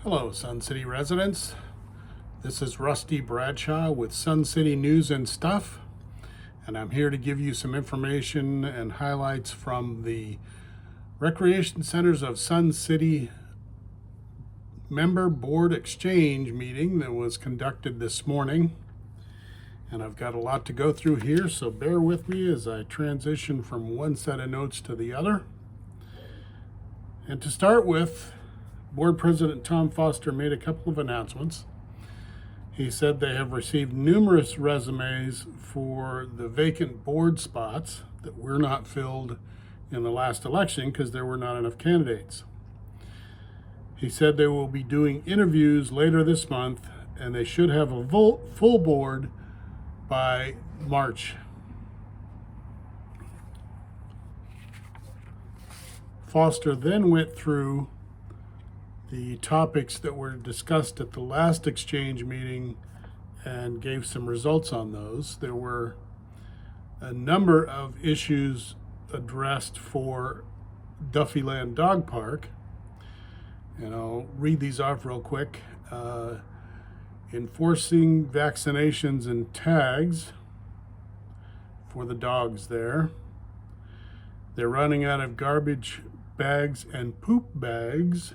Hello, Sun City residents. This is Rusty Bradshaw with Sun City News and Stuff, and I'm here to give you some information and highlights from the Recreation Centers of Sun City Member Board Exchange meeting that was conducted this morning. And I've got a lot to go through here, so bear with me as I transition from one set of notes to the other. And to start with, Board President Tom Foster made a couple of announcements. He said they have received numerous resumes for the vacant board spots that were not filled in the last election because there were not enough candidates. He said they will be doing interviews later this month and they should have a full board by March. Foster then went through the topics that were discussed at the last exchange meeting and gave some results on those. There were a number of issues addressed for Duffyland Dog Park, and I'll read these off real quick. Enforcing vaccinations and tags for the dogs there. They're running out of garbage bags and poop bags.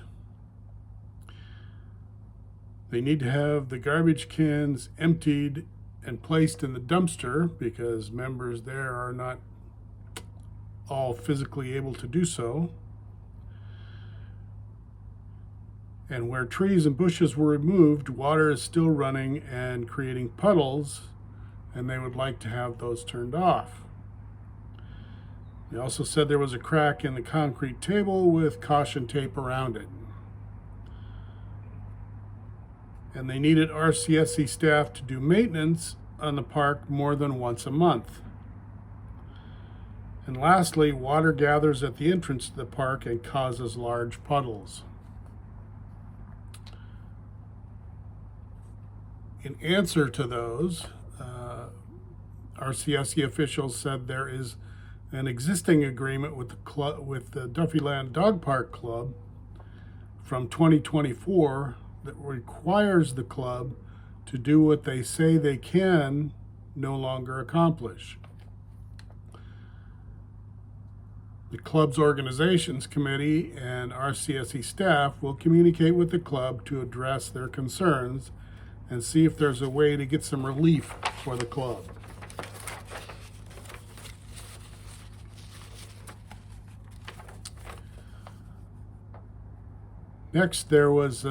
They need to have the garbage cans emptied and placed in the dumpster because members there are not all physically able to do so. And where trees and bushes were removed, water is still running and creating puddles, and they would like to have those turned off. They also said there was a crack in the concrete table with caution tape around it. And they needed RCSC staff to do maintenance on the park more than once a month. And lastly, water gathers at the entrance to the park and causes large puddles. In answer to those, RCSC officials said there is an existing agreement with the Duffyland Dog Park Club from 2024 that requires the club to do what they say they can no longer accomplish. The club's organizations committee and RCSC staff will communicate with the club to address their concerns and see if there's a way to get some relief for the club. Next, there was,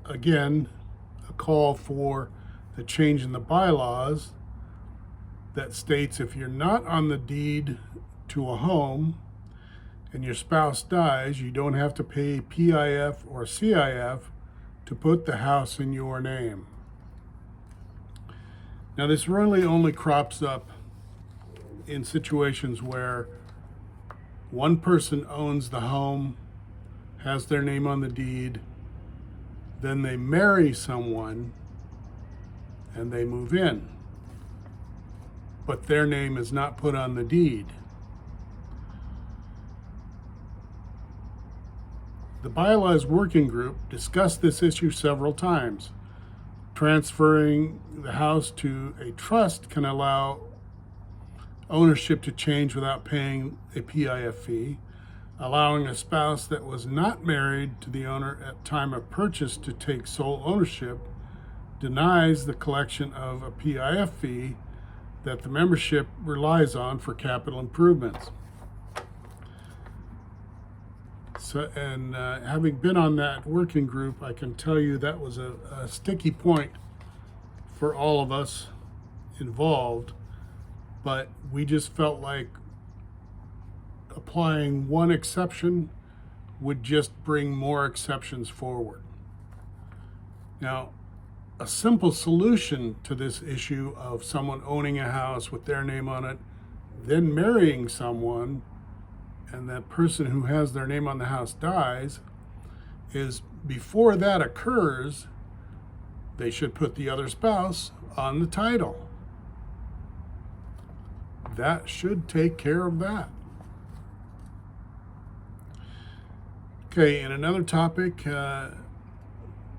again, a call for a change in the bylaws that states if you're not on the deed to a home and your spouse dies, you don't have to pay PIF or CIF to put the house in your name. Now, this really only crops up in situations where one person owns the home, has their name on the deed, then they marry someone and they move in, but their name is not put on the deed. The bylaws working group discussed this issue several times. Transferring the house to a trust can allow ownership to change without paying a PIF fee. Allowing a spouse that was not married to the owner at time of purchase to take sole ownership denies the collection of a PIF fee that the membership relies on for capital improvements. So, and having been on that working group, I can tell you that was a sticky point for all of us involved, but we just felt like applying one exception would just bring more exceptions forward. Now, a simple solution to this issue of someone owning a house with their name on it, then marrying someone, and that person who has their name on the house dies, is before that occurs, they should put the other spouse on the title. That should take care of that. Okay, and another topic,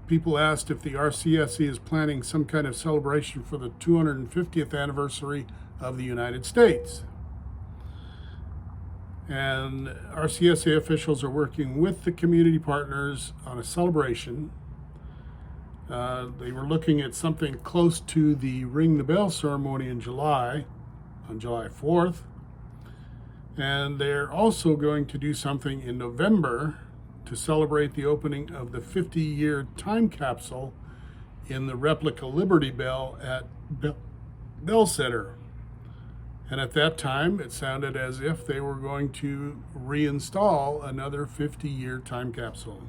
people asked if the RCSC is planning some kind of celebration for the 250th anniversary of the United States. And RCSA officials are working with the community partners on a celebration. They were looking at something close to the Ring the Bell ceremony in July, on July 4th. And they're also going to do something in November to celebrate the opening of the 50-year time capsule in the replica Liberty Bell at Bell Center. And at that time, it sounded as if they were going to reinstall another 50-year time capsule.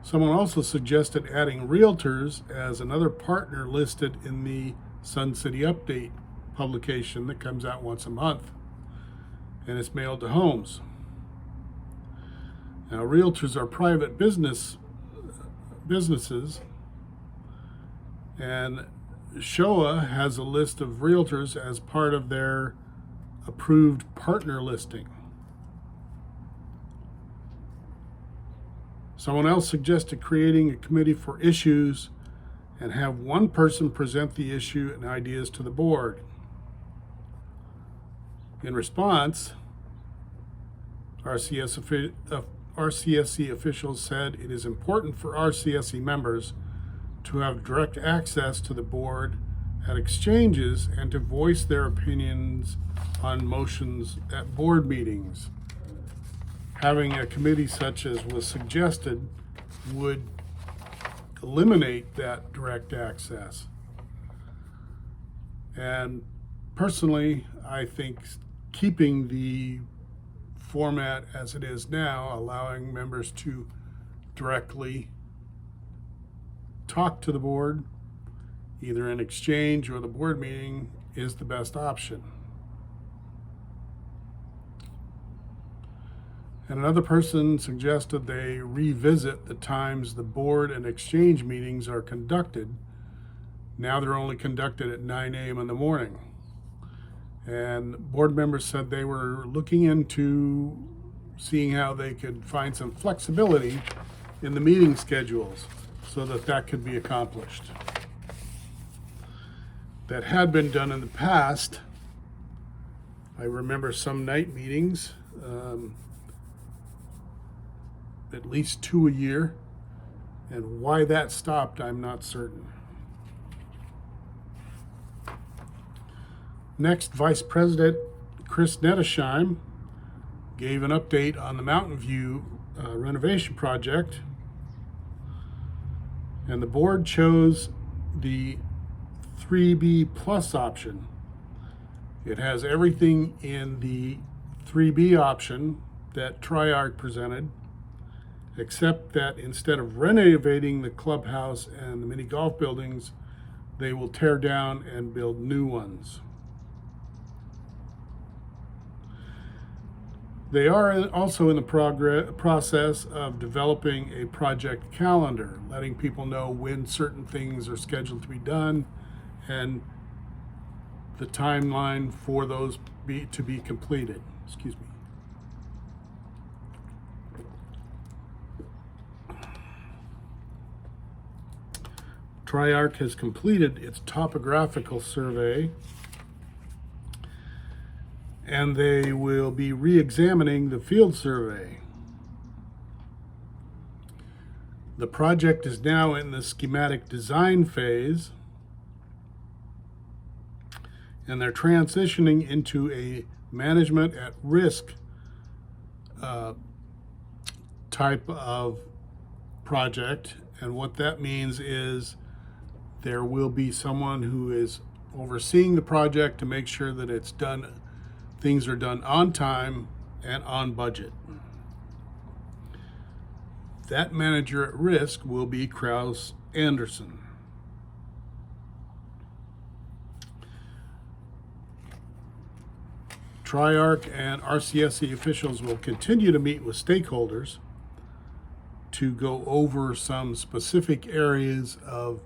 Someone also suggested adding realtors as another partner listed in the Sun City Update publication that comes out once a month, and it's mailed to homes. Now, realtors are private businesses, and SHOA has a list of realtors as part of their approved partner listing. Someone else suggested creating a committee for issues and have one person present the issue and ideas to the board. In response, RCSC officials said it is important for RCSC members to have direct access to the board at exchanges and to voice their opinions on motions at board meetings. Having a committee such as was suggested would eliminate that direct access. And personally, I think keeping the format as it is now, allowing members to directly talk to the board, either in exchange or the board meeting, is the best option. And another person suggested they revisit the times the board and exchange meetings are conducted. Now they're only conducted at 9 a.m. in the morning. And board members said they were looking into seeing how they could find some flexibility in the meeting schedules so that could be accomplished. That had been done in the past. I remember some night meetings, at least 2 a year, and why that stopped, I'm not certain. Next, Vice President Chris Nettesheim gave an update on the Mountain View renovation project, and the board chose the 3B plus option. It has everything in the 3B option that Triarch presented, except that instead of renovating the clubhouse and the mini golf buildings, they will tear down and build new ones. They are also in the process of developing a project calendar, letting people know when certain things are scheduled to be done and the timeline for those to be completed. Excuse me. Triarch has completed its topographical survey, and they will be re-examining the field survey. The project is now in the schematic design phase, and they're transitioning into a management at risk type of project. And what that means is there will be someone who is overseeing the project to make sure that it's done, things are done on time and on budget. That manager at risk will be Kraus Anderson. Triarch and RCSC officials will continue to meet with stakeholders to go over some specific areas of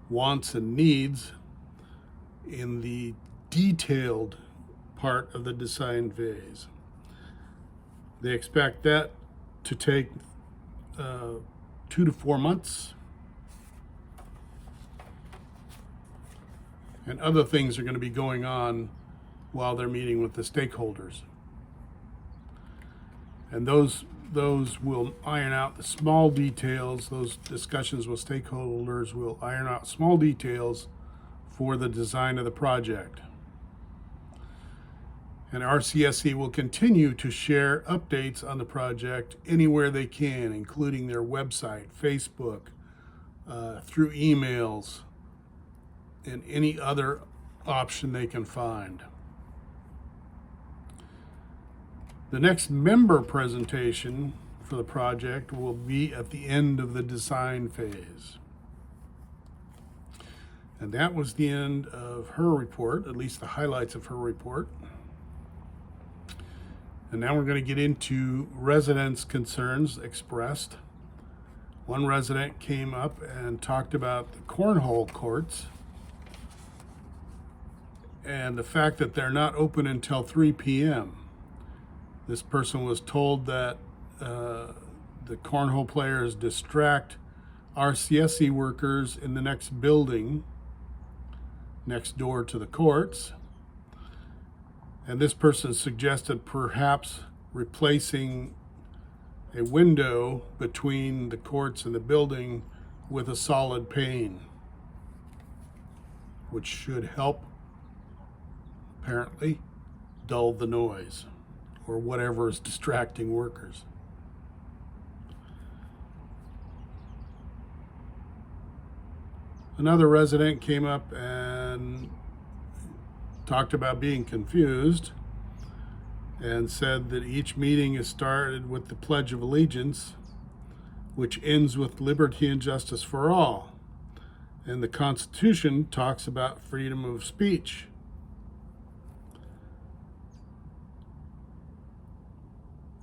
wants and needs in the detailed part of the design phase. They expect that to take 2 to 4 months. And other things are going to be going on while they're meeting with the stakeholders. And those will iron out the small details. Those discussions with stakeholders will iron out small details for the design of the project. And RCSC will continue to share updates on the project anywhere they can, including their website, Facebook, through emails, and any other option they can find. The next member presentation for the project will be at the end of the design phase. And that was the end of her report, at least the highlights of her report. And now we're going to get into residents' concerns expressed. One resident came up and talked about the cornhole courts and the fact that they're not open until 3 p.m. This person was told that the cornhole players distract RCSC workers in the next building next door to the courts. And this person suggested perhaps replacing a window between the courts and the building with a solid pane, which should help, apparently, dull the noise or whatever is distracting workers. Another resident came up and talked about being confused and said that each meeting is started with the Pledge of Allegiance, which ends with liberty and justice for all. And the Constitution talks about freedom of speech.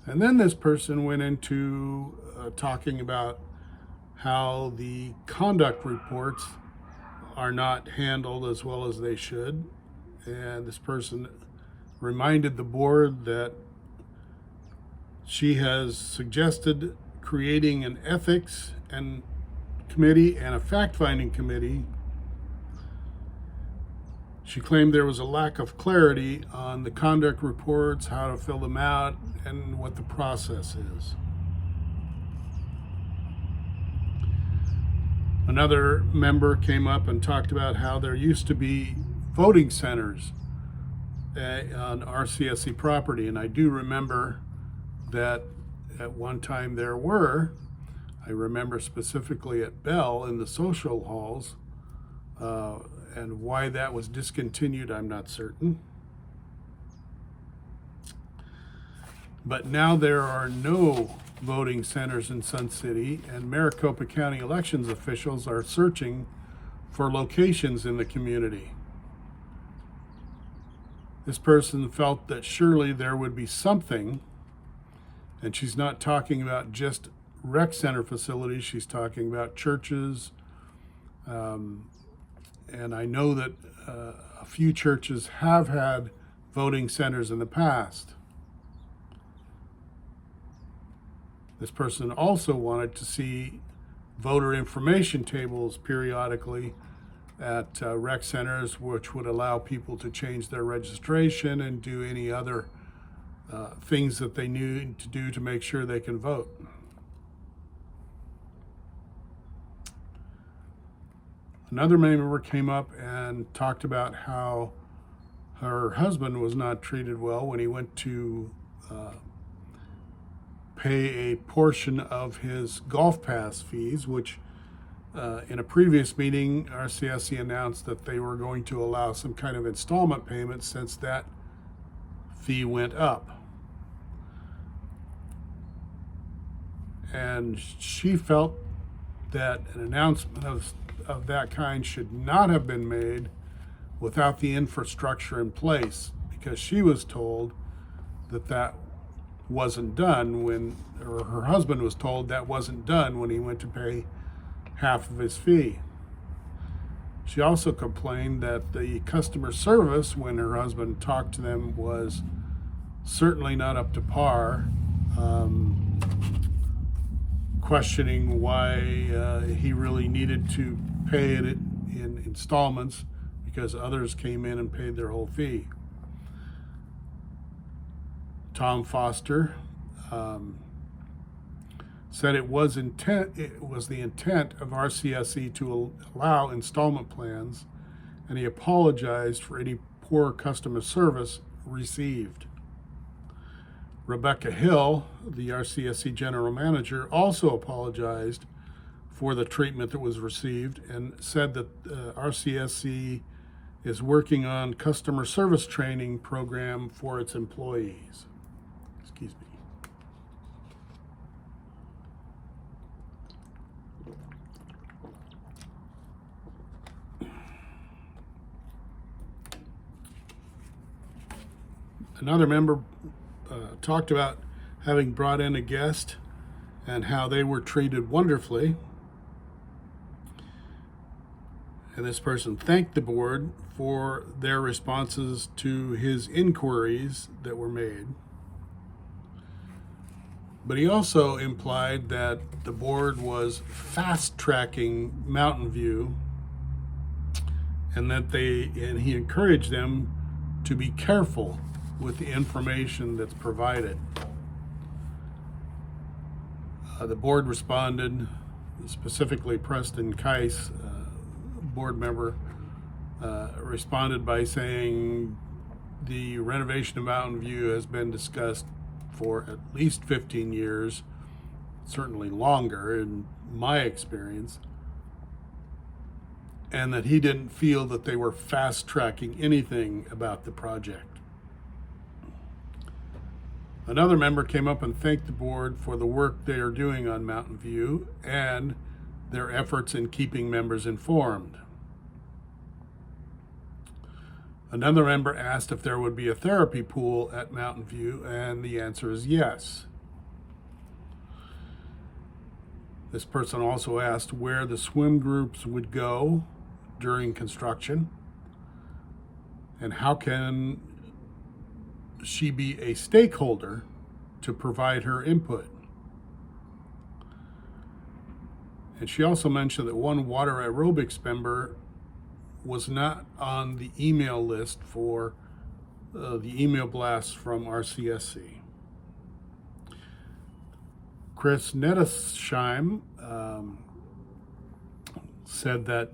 And then this person went into talking about how the conduct reports are not handled as well as they should. And this person reminded the board that she has suggested creating an ethics and committee and a fact-finding committee. She claimed there was a lack of clarity on the conduct reports, how to fill them out, and what the process is. Another member came up and talked about how there used to be voting centers on RCSC property, and I do remember that at one time there were. I remember specifically at Bell in the social halls, and why that was discontinued, I'm not certain. But now there are no voting centers in Sun City, and Maricopa County elections officials are searching for locations in the community. This person felt that surely there would be something, and she's not talking about just rec center facilities, she's talking about churches, and I know that a few churches have had voting centers in the past. This person also wanted to see voter information tables periodically at rec centers, which would allow people to change their registration and do any other things that they need to do to make sure they can vote. Another member came up and talked about how her husband was not treated well when he went to pay a portion of his golf pass fees, which in a previous meeting, RCSC announced that they were going to allow some kind of installment payment since that fee went up. And she felt that an announcement of that kind should not have been made without the infrastructure in place, because she was told that that wasn't done when, or her husband was told that wasn't done when he went to pay half of his fee. She also complained that the customer service when her husband talked to them was certainly not up to par, questioning why he really needed to pay it in installments because others came in and paid their whole fee. Tom Foster said it was the intent of RCSC to allow installment plans, and he apologized for any poor customer service received. Rebecca Hill, the RCSC general manager, also apologized for the treatment that was received and said that RCSC is working on customer service training program for its employees. Excuse me. Another member talked about having brought in a guest and how they were treated wonderfully. And this person thanked the board for their responses to his inquiries that were made. But he also implied that the board was fast-tracking Mountain View and he encouraged them to be careful with the information that's provided. The board responded, specifically Preston Keiss, board member, responded by saying the renovation of Mountain View has been discussed for at least 15 years, certainly longer in my experience, and that he didn't feel that they were fast-tracking anything about the project. Another member came up and thanked the board for the work they are doing on Mountain View and their efforts in keeping members informed. Another member asked if there would be a therapy pool at Mountain View, and the answer is yes. This person also asked where the swim groups would go during construction and how can she be a stakeholder to provide her input. And she also mentioned that one water aerobics member was not on the email list for the email blasts from RCSC. Chris Nettesheim said that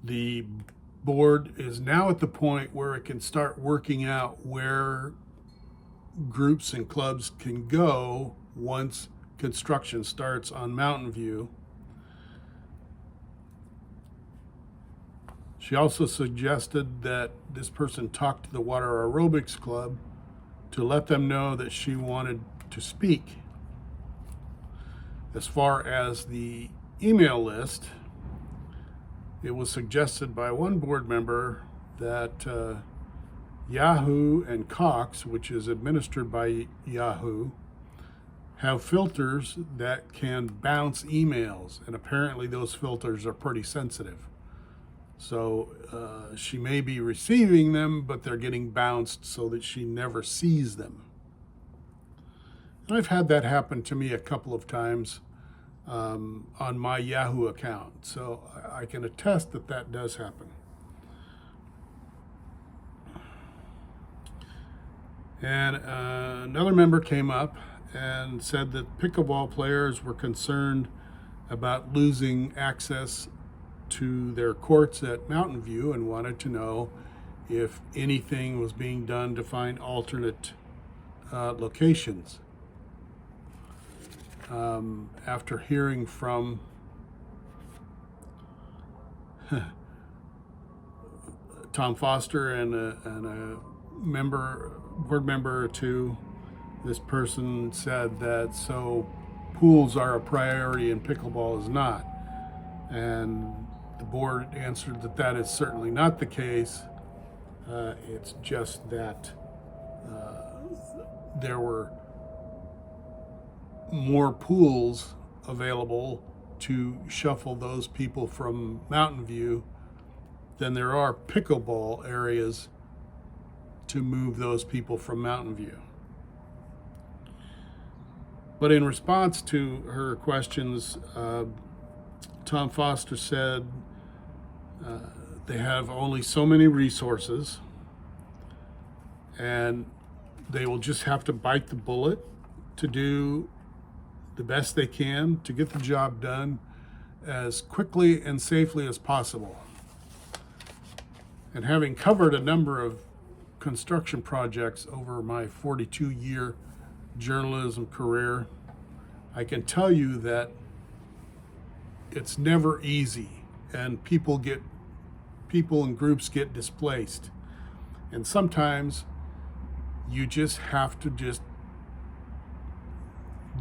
the board is now at the point where it can start working out where groups and clubs can go once construction starts on Mountain View. She also suggested that this person talk to the Water Aerobics Club to let them know that she wanted to speak. As far as the email list, it was suggested by one board member that Yahoo and Cox, which is administered by Yahoo, have filters that can bounce emails, and apparently those filters are pretty sensitive. So she may be receiving them, but they're getting bounced so that she never sees them. And I've had that happen to me a couple of times on my Yahoo account, so I can attest that that does happen. And another member came up and said that pickleball players were concerned about losing access to their courts at Mountain View and wanted to know if anything was being done to find alternate locations. After hearing from Tom Foster and a board member or two, this person said that so pools are a priority and pickleball is not. And the board answered that that is certainly not the case. It's just that there were more pools available to shuffle those people from Mountain View than there are pickleball areas to move those people from Mountain View. But in response to her questions, Tom Foster said they have only so many resources, and they will just have to bite the bullet to do the best they can to get the job done as quickly and safely as possible. And having covered a number of construction projects over my 42-year journalism career, I can tell you that it's never easy, and people and groups get displaced. And sometimes you just have to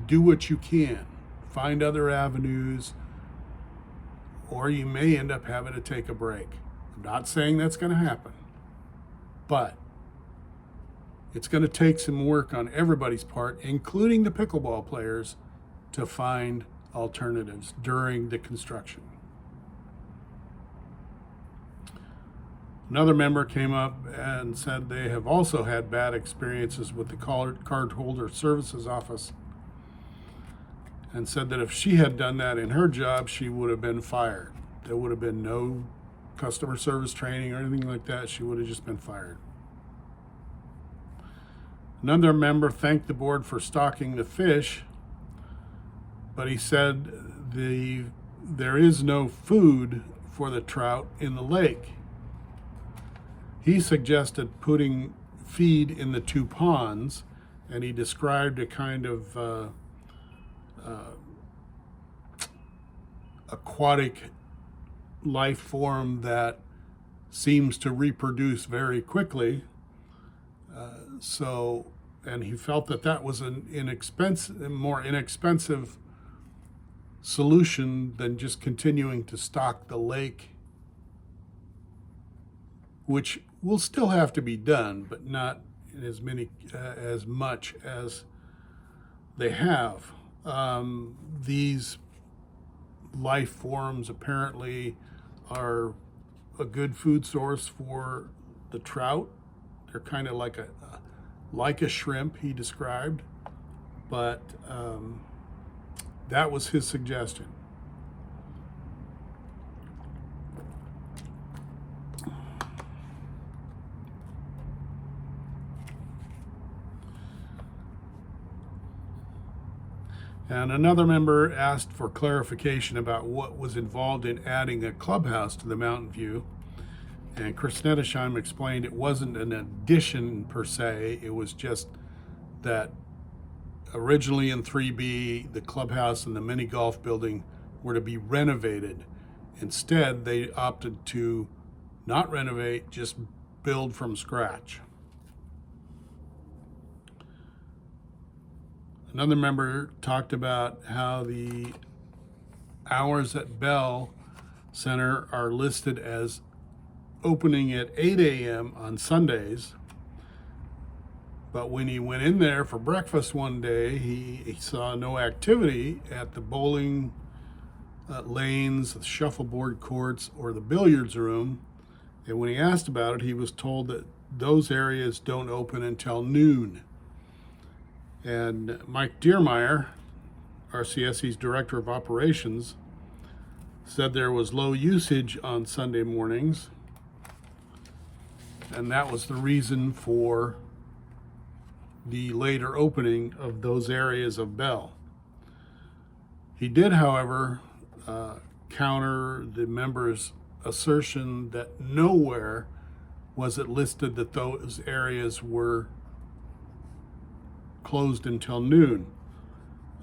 do what you can, find other avenues, or you may end up having to take a break. I'm not saying that's going to happen, but it's going to take some work on everybody's part, including the pickleball players, to find alternatives during the construction. Another member came up and said they have also had bad experiences with the cardholder services office, and said that if she had done that in her job, she would have been fired. There would have been no customer service training or anything like that. She would have just been fired. Another member thanked the board for stocking the fish, but he said there is no food for the trout in the lake. He suggested putting feed in the two ponds, and he described a kind of aquatic life form that seems to reproduce very quickly. And he felt that was a more inexpensive solution than just continuing to stock the lake, which will still have to be done, but not as much as they have. These life forms apparently are a good food source for the trout. They're kind of like a shrimp, he described, but that was his suggestion. And another member asked for clarification about what was involved in adding a clubhouse to the Mountain View. And Chris Nettesheim explained it wasn't an addition per se, it was just that originally in 3B, the clubhouse and the mini golf building were to be renovated. Instead, they opted to not renovate, just build from scratch. Another member talked about how the hours at Bell Center are listed as opening at 8 a.m. on Sundays, but when he went in there for breakfast one day, he saw no activity at the bowling lanes, the shuffleboard courts, or the billiards room. And when he asked about it, he was told that those areas don't open until noon. And Mike Diermeyer, RCSC's Director of Operations, said there was low usage on Sunday mornings, and that was the reason for the later opening of those areas of Bell. He did, however, counter the members' assertion that nowhere was it listed that those areas were closed until noon.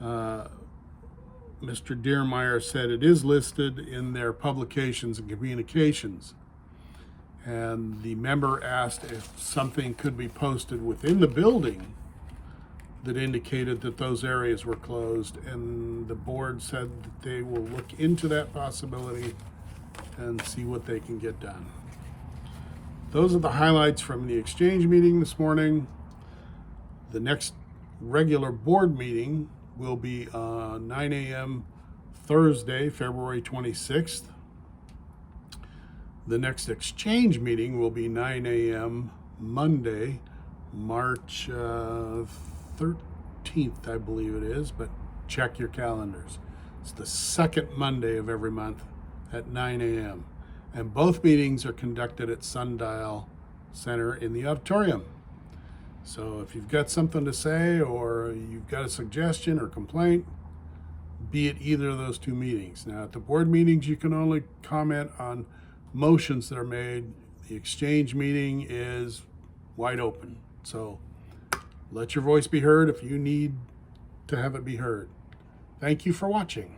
Mr. Diermeyer said it is listed in their publications and communications. And the member asked if something could be posted within the building that indicated that those areas were closed, and the board said that they will look into that possibility and see what they can get done. Those are the highlights from the exchange meeting this morning. The next regular board meeting will be 9 a.m. Thursday, February 26th. The next exchange meeting will be 9 a.m. Monday, March 13th. 19th, I believe it is, but check your calendars. It's the second Monday of every month at 9 a.m. And both meetings are conducted at Sundial Center in the auditorium. So if you've got something to say or you've got a suggestion or complaint, be at either of those two meetings. Now, at the board meetings, you can only comment on motions that are made. The exchange meeting is wide open. So let your voice be heard if you need to have it be heard. Thank you for watching.